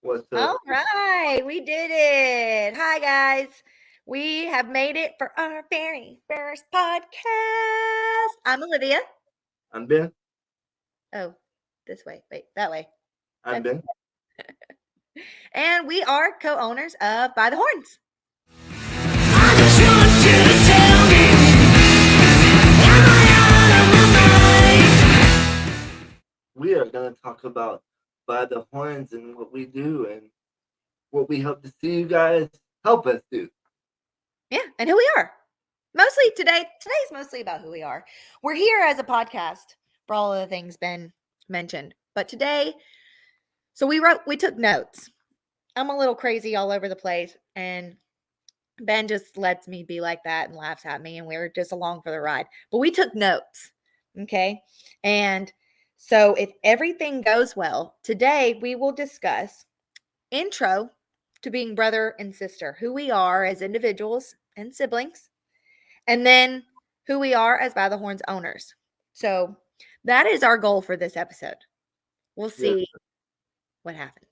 What's up? All right, we did it. Hi, guys. We have made it for our very first podcast. I'm Olivia. I'm Ben. Oh, this way. Wait, that way. I'm Okay. Ben. And we are co owners of By the Horns. I just want you to tell me, am I out of my mind? We are going to talk about By the Horns and what we do and what we hope to see you guys help us do. Yeah, and who we are. Mostly today's mostly about who we are. We're here as a podcast for all of the things Ben mentioned. But today, so we took notes. I'm a little crazy all over the place, and Ben just lets me be like that and laughs at me, and we're just along for the ride. But we took notes, okay? And so, if everything goes well, today we will discuss intro to being brother and sister, who we are as individuals and siblings, and then who we are as By the Horns owners. So, that is our goal for this episode. We'll Yeah. see what happens.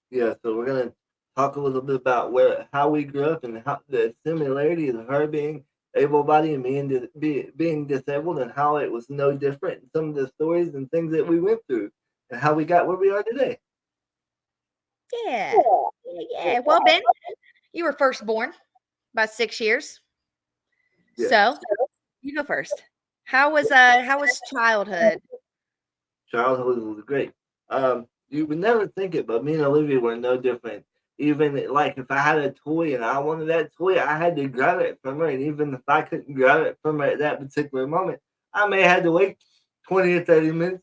Yeah, so we're going to talk a little bit about how we grew up and how the similarities of her being able-bodied and being disabled and how it was no different. And some of the stories and things that we went through and how we got where we are today. Yeah. Yeah. Well, Ben, you were first born about 6 years. Yeah. So, you go first. How was childhood? Childhood was great. You would never think it, but me and Olivia were no different. Even like if I had a toy and I wanted that toy, I had to grab it from her. And even if I couldn't grab it from her at that particular moment, I may have had to wait 20 or 30 minutes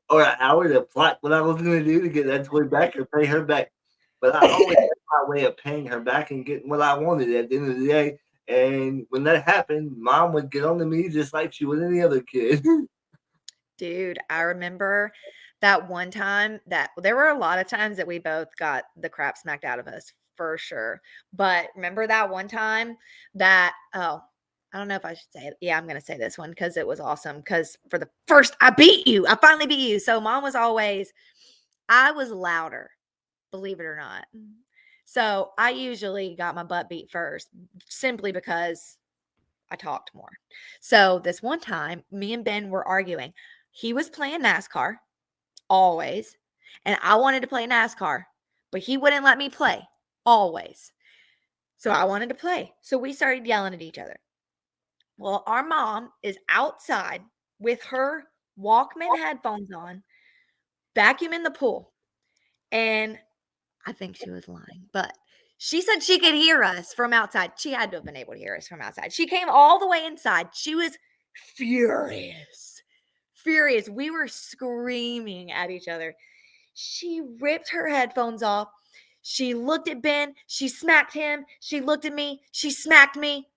or an hour to plot what I was going to do to get that toy back or pay her back. But I always had my way of paying her back and getting what I wanted at the end of the day. And when that happened, mom would get on to me just like she would any other kid. Dude, I remember that one time that there were a lot of times that we both got the crap smacked out of us for sure. But remember that one time that, oh, I don't know if I should say it. Yeah, I'm going to say this one because it was awesome. Because for the first, I beat you. I finally beat you. So mom was always, I was louder, believe it or not. So I usually got my butt beat first simply because I talked more. So this one time, me and Ben were arguing. He was playing NASCAR always, and I wanted to play NASCAR, but he wouldn't let me play always. So I wanted to play. So we started yelling at each other. Well, our mom is outside with her Walkman headphones on, vacuuming the pool. And I think she was lying, but she said she could hear us from outside. She had to have been able to hear us from outside. She came all the way inside. She was furious. Furious. We were screaming at each other. She ripped her headphones off. She looked at Ben. She smacked him. She looked at me. She smacked me.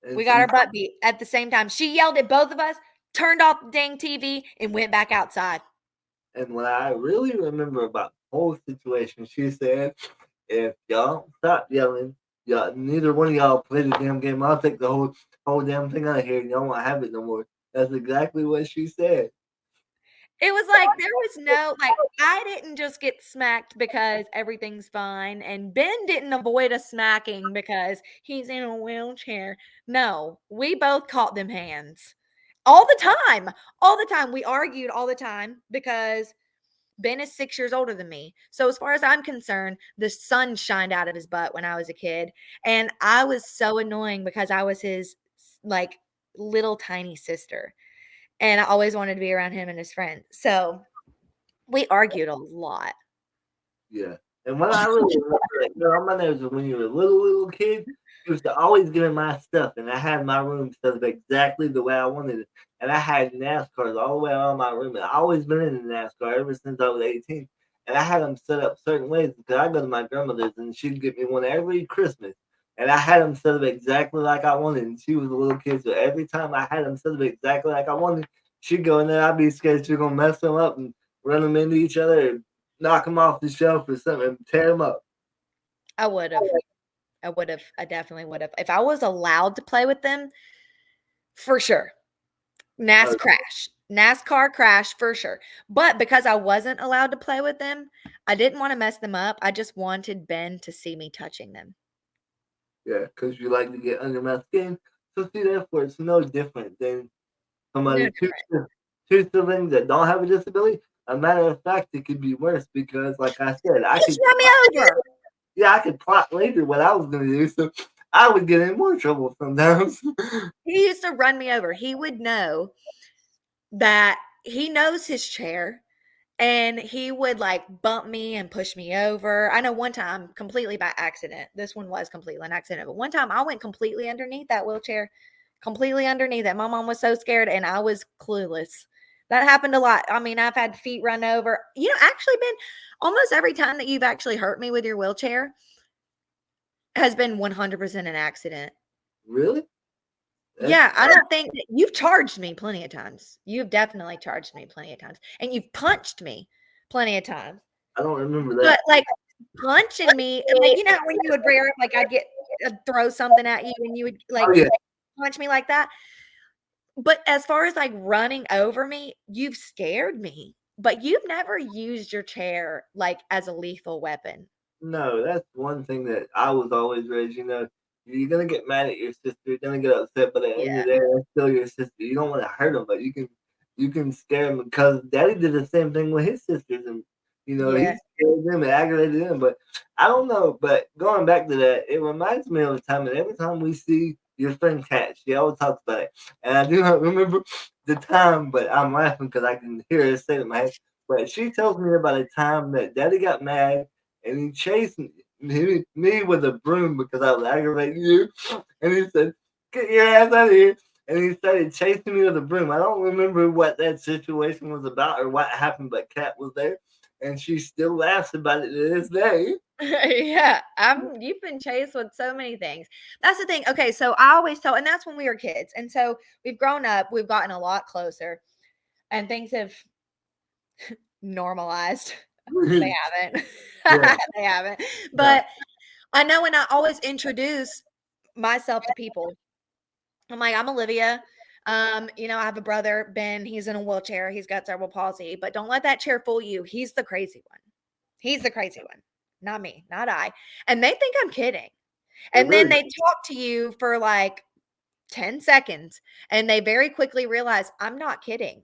And We got our butt beat at the same time. She yelled at both of us, turned off the dang TV, and went back outside. And what I really remember about the whole situation, she said, if y'all don't stop yelling, y'all neither one of y'all play the damn game. I'll take the whole damn thing out of here and y'all won't have it no more. That's exactly what she said. It was like there was no like I didn't just get smacked because everything's fine, and Ben didn't avoid a smacking because he's in a wheelchair. No, we both caught them hands all the time. All the time. We argued all the time because Ben is 6 years older than me. So as far as I'm concerned, the sun shined out of his butt when I was a kid, and I was so annoying because I was his like little tiny sister, and I always wanted to be around him and his friends. So we argued a lot. Yeah. And what I really remember, on my nose was when you were a little kid, you used to always give me my stuff, and I had my room set up exactly the way I wanted it. And I had NASCARs all the way around my room. And I always been in NASCAR ever since I was 18. And I had them set up certain ways because I go to my grandmother's and she'd get me one every Christmas. And I had them set up exactly like I wanted. And she was a little kid, so every time I had them set up exactly like I wanted, she'd go in there. I'd be scared she was gonna mess them up and run them into each other, knock them off the shelf or something, and tear them up. I would have. I would have. I definitely would have. If I was allowed to play with them, for sure. Uh, NAS crash. NASCAR crash for sure. But because I wasn't allowed to play with them, I didn't want to mess them up. I just wanted Ben to see me touching them. Yeah, because you like to get under my skin. So see, therefore, it's no different than No somebody different. two siblings that don't have a disability. A matter of fact, it could be worse because, like I said, He just run me over. I could plot later what I was going to do, so I would get in more trouble sometimes. He used to run me over. He would know that he knows his chair and he would like bump me and push me over. I know one time completely by accident. This one was completely an accident, but one time I went completely underneath that wheelchair, completely underneath it. My mom was so scared and I was clueless. That happened a lot. I mean, I've had feet run over. You know, actually been almost every time that you've actually hurt me with your wheelchair has been 100% an accident. Really? Yeah, I don't think that you've charged me plenty of times. You've definitely charged me plenty of times, and you've punched me plenty of times. I don't remember But, that. like, punching me like, you know how when you would rear up, like, I'd throw something at you and you would, like, Oh, yeah. punch me like that? But as far as, like, running over me, you've scared me, but you've never used your chair, like, as a lethal weapon. No, that's one thing that I was always raised. You're gonna get mad at your sister. You're gonna get upset, but at the end Yeah. of the day, that's still your sister. You don't want to hurt them, but you can scare them because Daddy did the same thing with his sisters, and he Yeah. scared them and aggravated them. But I don't know. But going back to that, it reminds me of a time, and every time we see your friend Kat, she always talks about it, and I do not remember the time, but I'm laughing because I can hear her say it in my head. But she tells me about a time that Daddy got mad and he chased me with a broom because I was aggravating you. And he said, "Get your ass out of here." And he started chasing me with a broom. I don't remember what that situation was about or what happened, but Kat was there. And she still laughs about it to this day. Yeah, you've been chased with so many things. That's the thing. Okay, so I always tell, and that's when we were kids. And so we've grown up, we've gotten a lot closer, and things have normalized. They haven't. Yeah. They haven't. Yeah. But I know when I always introduce myself to people, I'm like, I'm Olivia. I have a brother, Ben. He's in a wheelchair. He's got cerebral palsy, but don't let that chair fool you. He's the crazy one. He's the crazy one, not me, not I. And they think I'm kidding. They And then really they talk to you for like 10 seconds and they very quickly realize I'm not kidding.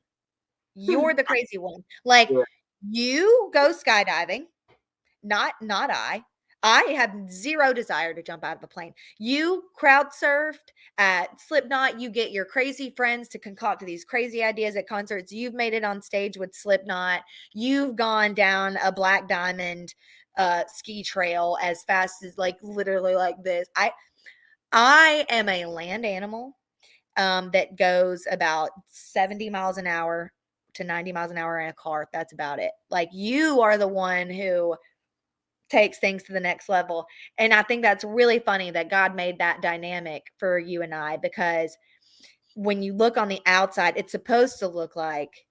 You're the crazy one. Like yeah. you go skydiving, not I. I have zero desire to jump out of a plane. You crowd surfed at Slipknot. You get your crazy friends to concoct these crazy ideas at concerts. You've made it on stage with Slipknot. You've gone down a Black Diamond ski trail as fast as like literally like this. I am a land animal that goes about 70 miles an hour to 90 miles an hour in a car. That's about it. Like you are the one who takes things to the next level. And I think that's really funny that God made that dynamic for you and I because when you look on the outside, it's supposed to look like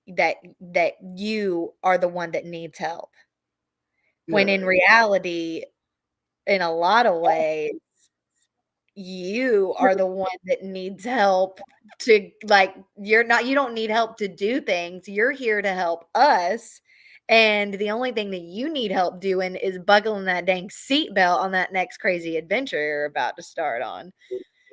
that you are the one that needs help. When Yeah. in reality, in a lot of ways, you are the one that needs help to like you don't need help to do things. You're here to help us. And the only thing that you need help doing is buckling that dang seatbelt on that next crazy adventure you're about to start on.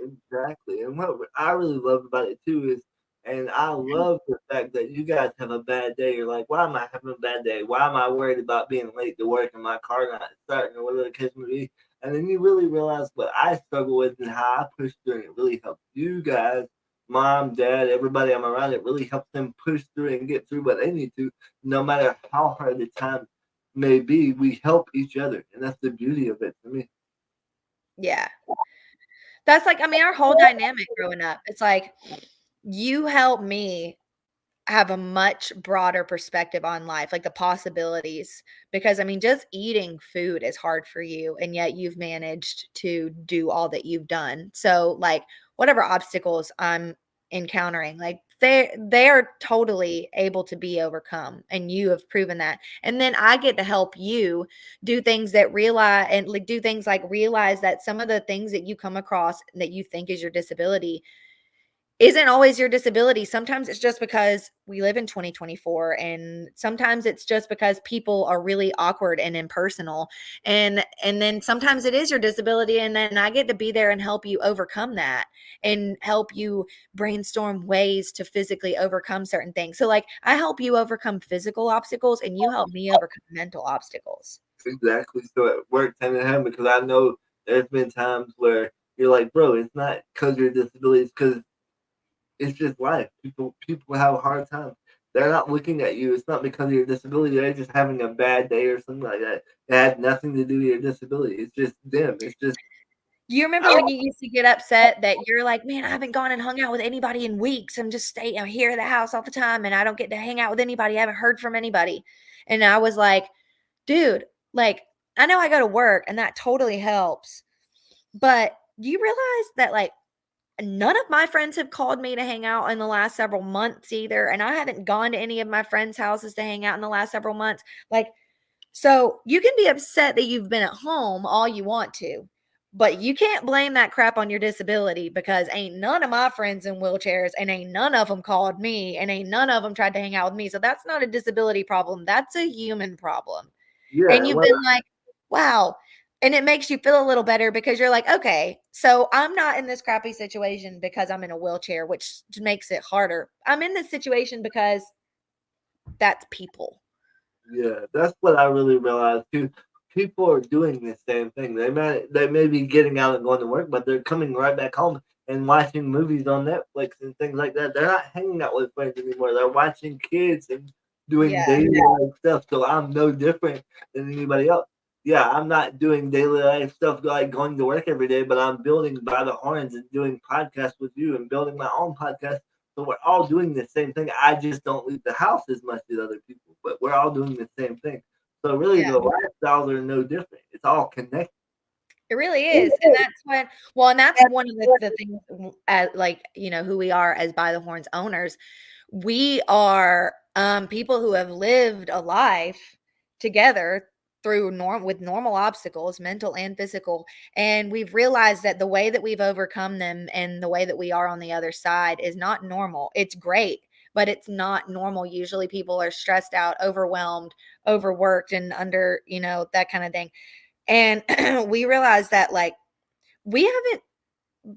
Exactly. And what I really love about it too is, and I love the fact that you guys have a bad day. You're like, why am I having a bad day? Why am I worried about being late to work and my car not starting or whatever the case may be? And then you really realize what I struggle with and how I push through, and it really helps you guys, mom, dad, everybody I'm around. It really helps them push through and get through what they need to, no matter how hard the time may be. We help each other, and that's the beauty of it to me. Yeah. That's like, I mean, our whole dynamic growing up. It's like you help me have a much broader perspective on life, like the possibilities. Because I mean, just eating food is hard for you, and yet you've managed to do all that you've done. So, like, whatever obstacles I'm encountering, like they are totally able to be overcome, and you have proven that. And then I get to help you do things that realize and like do things like realize that some of the things that you come across that you think is your disability isn't always your disability. Sometimes it's just because we live in 2024, and sometimes it's just because people are really awkward and impersonal. And then sometimes it is your disability, and then I get to be there and help you overcome that and help you brainstorm ways to physically overcome certain things. So like I help you overcome physical obstacles and you help me overcome mental obstacles. Exactly. So it works hand in hand because I know there's been times where you're like, bro, it's not because your disability, it's because it's just life. People have a hard time. They're not looking at you. It's not because of your disability. They're just having a bad day or something like that. It had nothing to do with your disability. It's just them. It's just You remember when you used to get upset that you're like, "Man, I haven't gone and hung out with anybody in weeks. I'm just staying I'm here at the house all the time and I don't get to hang out with anybody. I haven't heard from anybody." And I was like, "Dude, like I know I go to work and that totally helps. But do you realize that like none of my friends have called me to hang out in the last several months either, and I haven't gone to any of my friends' houses to hang out in the last several months." Like so you can be upset that you've been at home all you want to, but you can't blame that crap on your disability because ain't none of my friends in wheelchairs and ain't none of them called me and ain't none of them tried to hang out with me. So that's not a disability problem. That's a human problem. And yeah. you've Well, been like, wow. And it makes you feel a little better because you're like, okay, so I'm not in this crappy situation because I'm in a wheelchair, which makes it harder. I'm in this situation because that's people. yeah, that's what I really realized too. People are doing the same thing. They may be getting out and going to work, but they're coming right back home and watching movies on Netflix and things like that. They're not hanging out with friends anymore. They're watching kids and doing Yeah. daily life stuff. So I'm no different than anybody else. Yeah, I'm not doing daily life stuff like going to work every day, but I'm building by the horns and doing podcasts with you and building my own podcast. So we're all doing the same thing. I just don't leave the house as much as other people, but we're all doing the same thing. So really, Yeah. the lifestyles are no different. It's all connected. It really is, and that's what well, and that's one of the things like, who we are as By the Horns owners. We are, people who have lived a life together through normal obstacles, mental and physical, and we've realized that the way that we've overcome them and the way that we are on the other side is not normal. It's great, but it's not normal. Usually people are stressed out, overwhelmed, overworked, and under, that kind of thing. And we realized that like we haven't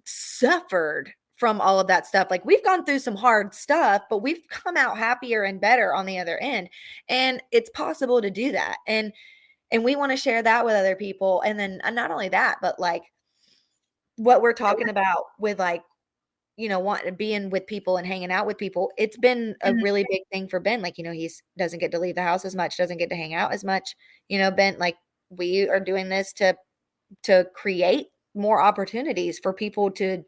suffered from all of that stuff. Like we've gone through some hard stuff, but we've come out happier and better on the other end. And it's possible to do that. And we want to share that with other people. And then not only that, but like what we're talking about with like, want being with people and hanging out with people. It's been a really big thing for Ben. Like, he's doesn't get to leave the house as much, doesn't get to hang out as much. Ben, like we are doing this to create more opportunities for people to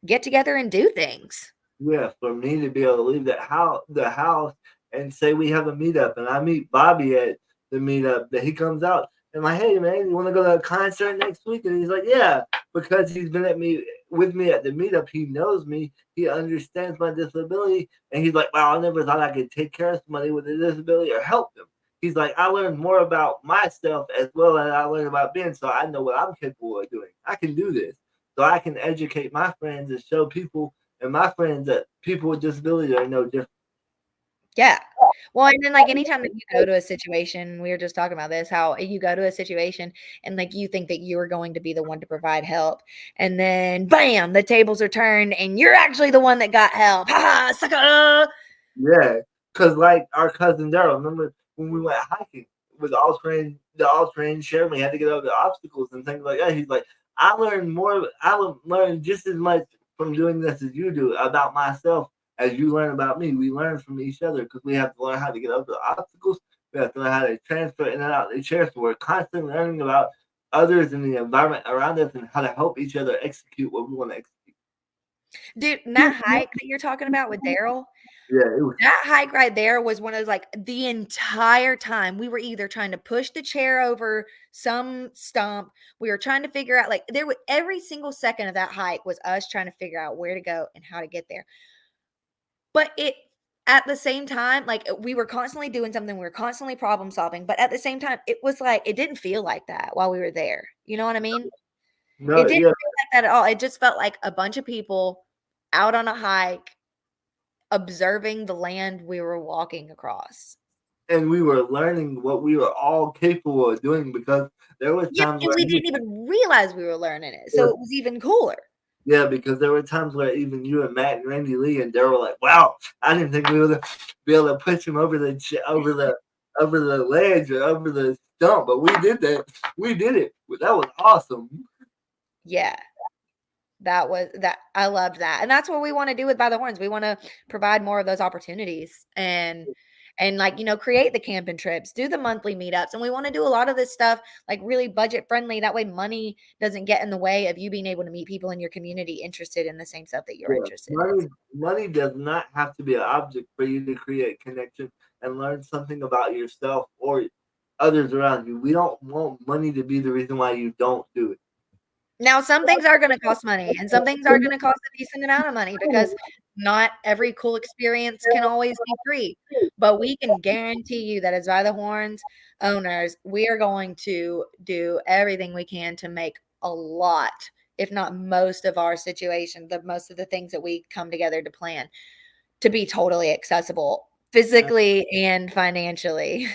get together and do things. Yeah, for me to be able to leave the house and say we have a meetup and I meet Bobby at the meetup that he comes out and like, hey man, you want to go to a concert next week? And he's like, yeah, because he's been at me with me at the meetup. He knows me. He understands my disability, and he's like, wow, I never thought I could take care of somebody with a disability or help them. He's like, I learned more about myself as well as I learned about Ben, so I know what I'm capable of doing. I can do this, so I can educate my friends and show people and my friends that people with disabilities are no different. Yeah. Well, and then like anytime that you go to a situation, we were just talking about this, how you go to a situation and like you think that you're going to be the one to provide help. And then bam, the tables are turned and you're actually the one that got help. Ha ha, sucker. Yeah, because like our cousin Daryl, remember when we went hiking with the all train share, we had to get over the obstacles and things like that. He's like, I learned more. Learned just as much from doing this as you do about myself as you learn about me. We learn from each other because we have to learn how to get over the obstacles. We have to learn how to transfer in and out of the chair. So we're constantly learning about others and the environment around us and how to help each other execute what we want to execute. Dude, and that hike that you're talking about with Daryl, Yeah, it was. that hike right there was one of those like the entire time we were either trying to push the chair over some stump, we were trying to figure out like there was every single second of that hike was us trying to figure out where to go and how to get there. But it at the same time, like we were constantly doing something, we were constantly problem solving, but at the same time, it was like it didn't feel like that while we were there. You know what I mean? It No, didn't yeah, feel like that at all. It just felt like a bunch of people out on a hike, observing the land we were walking across. And we were learning what we were all capable of doing because there was Yeah, times and where we didn't even realize we were learning it, so it was even cooler. yeah, because there were times where even you and Matt and Randy Lee and Daryl were like, "Wow, I didn't think we would be able to push him over the ledge or over the stump, but we did that. We did it. That was awesome." Yeah. That was that I loved that. And that's what we want to do with By the Horns. We want to provide more of those opportunities and like, create the camping trips, do the monthly meetups. And we want to do a lot of this stuff like really budget friendly. That way money doesn't get in the way of you being able to meet people in your community interested in the same stuff that you're Yeah, interested in. money does not have to be an object for you to create connection and learn something about yourself or others around you. We don't want money to be the reason why you don't do it. Now, some things are going to cost money and some things are going to cost a decent amount of money because not every cool experience can always be free. But we can guarantee you that as By the Horns owners, we are going to do everything we can to make a lot, if not most of our situation, most of the things that we come together to plan to be totally accessible physically and financially.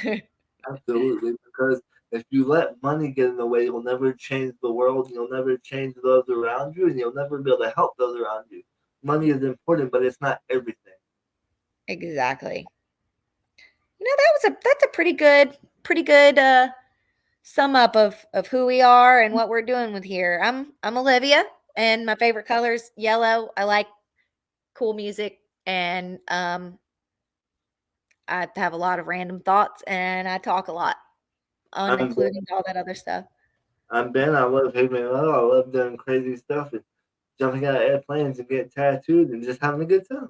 Absolutely, because if you let money get in the way, you'll never change the world, you'll never change those around you, and you'll never be able to help those around you. Money is important, but it's not everything. Exactly. That's a pretty good sum up of who we are and what we're doing with here. I'm Olivia and my favorite color is yellow. I like cool music and I have a lot of random thoughts and I talk a lot, I'm including all that other stuff. I'm Ben. I love heavy metal. I love doing crazy stuff and jumping out of airplanes and getting tattooed and just having a good time.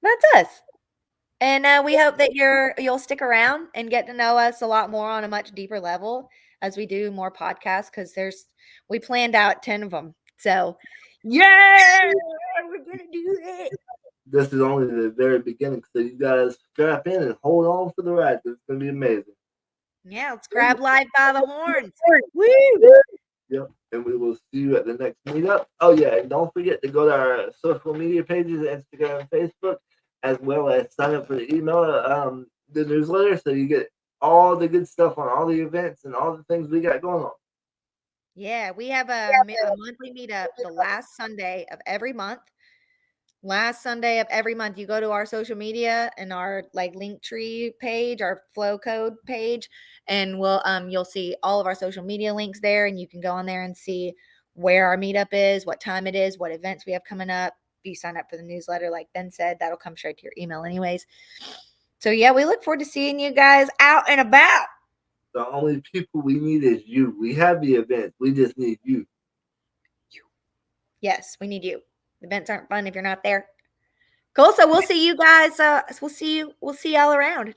That's us. And we hope that you'll stick around and get to know us a lot more on a much deeper level as we do more podcasts because we planned out 10 of them. So yeah, we're gonna do it. This is only the very beginning, so you guys strap in and hold on for the ride. It's gonna be amazing. Yeah, let's grab life by the horns. Woo! Yep. And we will see you at the next meetup. Oh yeah, and don't forget to go to our social media pages, Instagram and Facebook, as well as sign up for the email, the newsletter, so you get all the good stuff on all the events and all the things we got going on. Yeah, we have a monthly meetup the last Sunday of every month. Last Sunday of every month, you go to our social media and our like link tree page, our flow code page, and you'll see all of our social media links there, and you can go on there and see where our meetup is, what time it is, what events we have coming up. If you sign up for the newsletter, like Ben said, that'll come straight to your email anyways. So yeah, we look forward to seeing you guys out and about. The only people we need is you. We have the events. We just need you. Yes, we need you. The events aren't fun if you're not there. Cool. So we'll see you guys. We'll see y'all around.